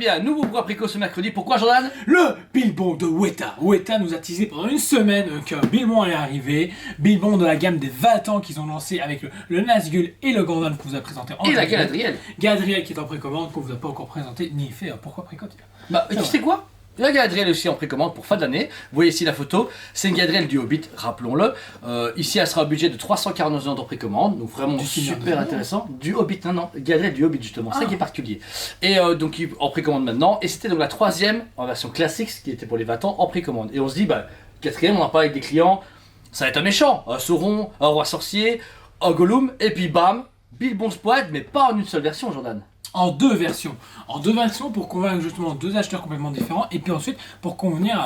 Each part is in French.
bien, nouveau point préco ce mercredi. Pourquoi, Jordan? Le Bilbon de Weta. Weta nous a teasé pendant une semaine que Bilbon allait arriver. Bilbon de la gamme des 20 ans qu'ils ont lancé avec le Nazgul et le Gandalf qu'on vous a présenté en Et la Galadriel. Galadriel. Galadriel qui est en précommande, qu'on vous a pas encore présenté ni fait. Pourquoi précommande? Bah, tu sais quoi? La Galadriel aussi en précommande pour fin d'année. Vous voyez ici la photo. C'est une Galadriel du Hobbit, rappelons-le. Ici, elle sera au budget de 349 € en précommande. Donc vraiment Du Seigneur des super Anneaux. intéressant. Du Hobbit, non. Galadriel du Hobbit, justement. C'est ça qui est particulier. Et donc, en précommande maintenant. Et c'était donc la troisième en version classique, ce qui était pour les 20 ans, en précommande. Et on se dit, bah, quatrième, on en parle avec des clients. Ça va être un méchant. Un Sauron, un roi sorcier, un Gollum. Et puis bam, Bilbon Spoiled, mais pas en une seule version, Jordan. En deux versions. En deux versions pour convaincre justement deux acheteurs complètement différents. Et puis ensuite pour convenir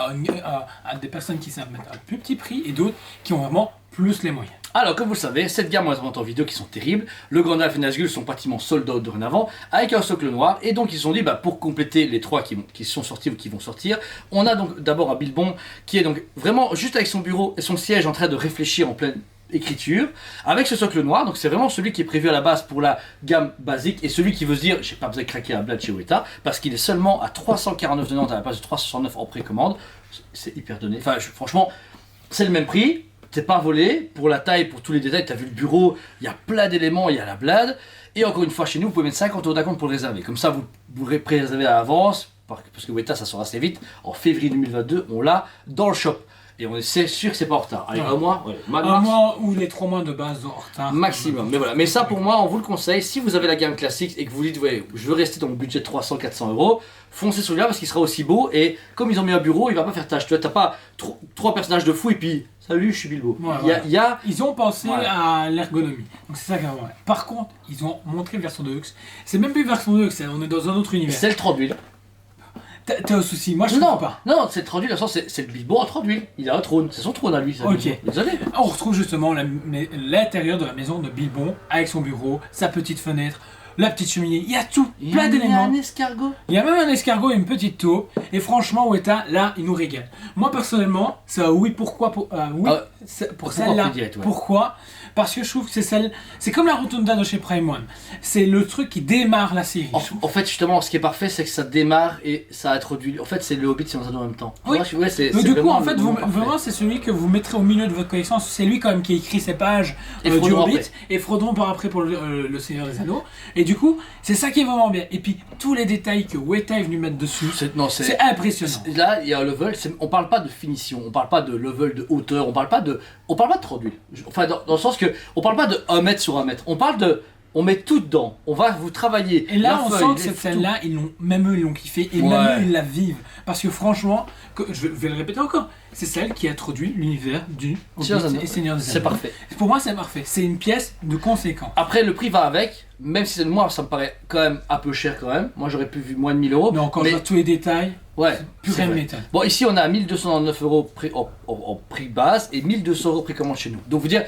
à des personnes qui savent mettre un plus petit prix et d'autres qui ont vraiment plus les moyens. Alors, comme vous le savez, cette gamme, on les vend en vidéo qui sont terribles. Le Gandalf et Nazgûl sont pratiquement sold out dorénavant, avec un socle noir. Et donc, ils se sont dit, bah, pour compléter les trois qui sont sortis ou qui vont sortir, on a donc d'abord un Bilbon qui est donc vraiment juste avec son bureau et son siège en train de réfléchir en pleine écriture, avec ce socle noir. Donc, c'est vraiment celui qui est prévu à la base pour la gamme basique et celui qui veut se dire, j'ai pas besoin de craquer la blade chez Weta, parce qu'il est seulement à 349,90 à la place de 369 en précommande. C'est hyper donné. Enfin, franchement, c'est le même prix. T'es pas volé, pour la taille, pour tous les détails, t'as vu le bureau, il y a plein d'éléments, il y a la blade. Et encore une fois, chez nous, vous pouvez mettre 50 € d'acompte pour le réserver. Comme ça, vous réservez à l'avance, parce que Weta, ça sort assez vite. En février 2022, on l'a dans le shop. Et on est sûr que c'est pas en retard. Allez, Ouais. un mois, ouais, Un mois ou les 3 mois de base en retard. maximum. Mais voilà. Mais ça, pour moi, on vous le conseille. Si vous avez la gamme classique et que vous dites, ouais, je veux rester dans mon budget de 300-400 €, foncez celui-là parce qu'il sera aussi beau. Et comme ils ont mis un bureau, il va pas faire tâche. Tu vois, t'as pas trois personnages de fou et puis, salut, je suis Bilbo. Ouais, Il y a Ils ont pensé Voilà. à l'ergonomie. Donc c'est ça qui est vraiment. Par contre, ils ont montré version de luxe. C'est même plus version de luxe, on est dans un autre univers. c'est le 30 d'huile. T'as un souci, moi je Non, trouve pas. non, c'est le 30 d'huile, dans le sens, c'est le Bilbo en 30 d'huile. Il a un trône, c'est son trône à lui. Ça, Ok. Bilbo. Désolé. On retrouve justement l'intérieur de la maison de Bilbon avec son bureau, sa petite fenêtre, la petite cheminée. Il y a tout, plein d'éléments. escargot. Il y a même un escargot et une petite taupe. Et franchement, Weta, là, il nous régale. Moi personnellement, c'est un oui, pourquoi pour pourquoi celle-là. on peut direct, ouais. Pourquoi? Parce que je trouve que c'est comme la Rotunda de chez Prime One. C'est le truc qui démarre la série. En fait, justement, ce qui est parfait, c'est que ça démarre et ça introduit. En fait, c'est le Hobbit et Seigneur des Anneaux en même temps. Oui. Ouais, c'est Donc du coup, vraiment en fait, le moment parfait. vraiment, c'est celui que vous mettrez au milieu de votre collection. C'est lui quand même qui écrit ces pages Et du Frodon Hobbit après. et Frodon par après pour le Seigneur des Anneaux. Et du coup, c'est ça qui est vraiment bien. Et puis tous les détails que Weta est venu mettre dessus, c'est impressionnant. Là, il y a un level. On parle pas de finition, on parle pas de level de hauteur, on parle pas de trop d'huile. Enfin, dans le sens que on parle pas de 1 mètre sur 1 mètre. On parle de. On met tout dedans. On va vous travailler. Et là, la on feuille, sent que les cette tout. scène-là, même eux, ils l'ont kiffé et Ouais. même eux, ils la vivent. Parce que franchement, je vais le répéter encore, c'est celle qui introduit l'univers du Seigneur des Hobbit Anneaux. et Seigneur des Anneaux. C'est parfait. Pour moi, c'est parfait. C'est une pièce de conséquence. Après, le prix va avec. Même si moi, ça me paraît quand même un peu cher quand même. Moi, j'aurais pu vu moins de 1000 €. Mais encore une fois, tous les détails, Ouais, plus c'est rien ne vrai. m'étonne. Bon, ici on a 1299 € en prix base et 1200 € précommande chez nous. Donc, vous dire,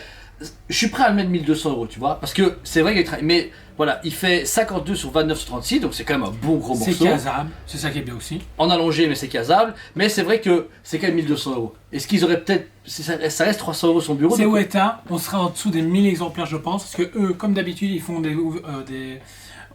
je suis prêt à le mettre 1200 €, tu vois, parce que c'est vrai qu'il travaille. Mais voilà, il fait 52 sur 29 sur 36, donc c'est quand même un bon gros C'est morceau. casable, c'est ça qui est bien aussi. En allongé, mais c'est casable. Mais c'est vrai que c'est quand même 1200 €. Est-ce qu'ils auraient peut-être. Ça reste 300 € son bureau. C'est donc- Weta, on sera en dessous des 1000 exemplaires, je pense, parce que eux, comme d'habitude, ils font des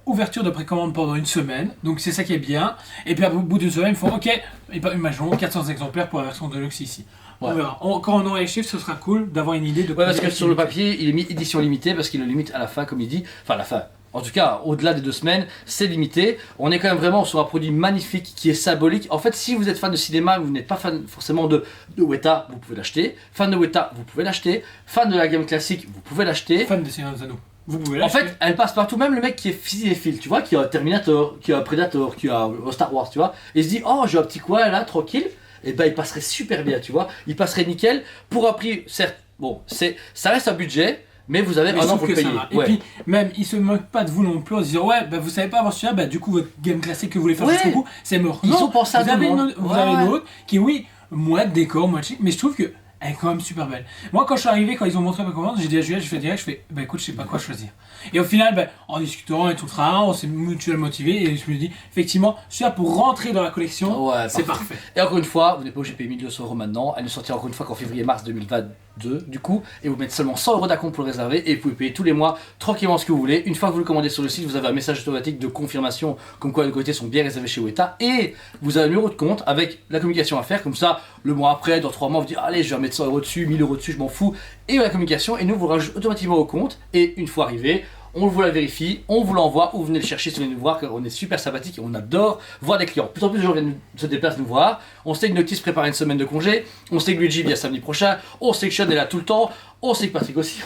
ouvertures de précommande pendant une semaine, donc c'est ça qui est bien. Et puis au bout d'une semaine, ils font OK, imaginons 400 exemplaires pour la version de luxe ici. Ouais. On verra. Quand on aura les chiffres, ce sera cool d'avoir une idée de. Ouais, parce que combien sur le il est. papier, il est mis édition limitée parce qu'il le limite à la fin, comme il dit. Enfin, à la fin. En tout cas, au-delà des 2 semaines, c'est limité. On est quand même vraiment sur un produit magnifique qui est symbolique. En fait, si vous êtes fan de cinéma, vous n'êtes pas fan forcément de Weta, vous pouvez l'acheter. Fan de Weta, vous pouvez l'acheter. Fan de la gamme classique, vous pouvez l'acheter. Fan des Seigneurs des Anneaux. Vous pouvez En l'acheter. fait, elle passe partout. Même le mec qui est cinéphile, tu vois, qui a un Terminator, qui a un Predator, qui a un Star Wars, tu vois, et se dit, oh, j'ai un petit coin là, tranquille. Et ben, il passerait super bien, tu vois. Il passerait nickel pour un prix, certes, bon, ça reste un budget, mais vous avez Mais un je an trouve pour le que ça payer. va. Et Ouais. puis, même, ils se moquent pas de vous non plus en se disant ouais, bah, vous savez pas avoir celui-là, bah du coup, votre game classique que vous voulez faire Ouais. jusqu'au bout, c'est mort. Ils Non, ont pensé à vous tout avez le une monde. autre, vous Ouais, avez une ouais. autre qui, oui, moi, décor, moi, chic, mais je trouve que elle est quand même super belle. Moi, quand je suis arrivé, quand ils ont montré ma commande, j'ai dit à Juliette, je fais, bah écoute, je sais pas quoi choisir. Et au final, bah, en discutant et tout ça, on s'est mutuellement motivé et je me dis, effectivement, celui-là pour rentrer dans la collection, Ouais, c'est parfait. Et encore une fois, vous n'êtes pas obligé de payer 1200 € maintenant. Elle ne sortira encore une fois qu'en février-mars 2022. 2 du coup, et vous mettez seulement 100 € d'acompte pour le réserver et vous pouvez payer tous les mois tranquillement ce que vous voulez. Une fois que vous le commandez sur le site, vous avez un message automatique de confirmation comme quoi les quotités sont bien réservés chez Weta et vous avez un numéro de compte avec la communication à faire. Comme ça, le mois après, dans 3 mois, vous dites allez, je vais mettre 100 € dessus, 1000 € dessus, je m'en fous. Et la communication, et nous vous rajoutons automatiquement au compte. Et une fois arrivé, on vous la vérifie, on vous l'envoie ou vous venez le chercher si vous venez nous voir car on est super sympathique et on adore voir des clients. Plus en plus de gens viennent se déplacent nous voir. On sait que Noctis prépare une semaine de congé, on sait que Luigi vient samedi prochain, on sait que Sean est là tout le temps, on sait que Patrick aussi,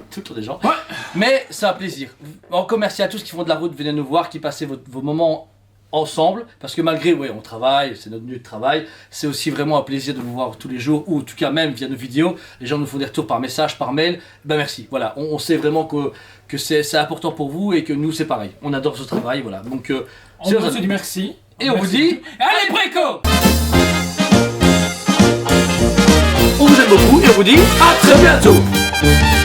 tout le temps des gens. Ouais. Mais c'est un plaisir. En merci à tous qui font de la route, venez nous voir, qui passez vos moments ensemble, parce que malgré, ouais, on travaille, c'est notre lieu de travail, c'est aussi vraiment un plaisir de vous voir tous les jours, ou en tout cas même via nos vidéos, les gens nous font des retours par message, par mail, ben merci, voilà, on sait vraiment que c'est important pour vous, et que nous c'est pareil, on adore ce travail, voilà, donc On se dit merci. et on vous dit, allez Préco. on vous aime beaucoup, et on vous dit, à très bientôt.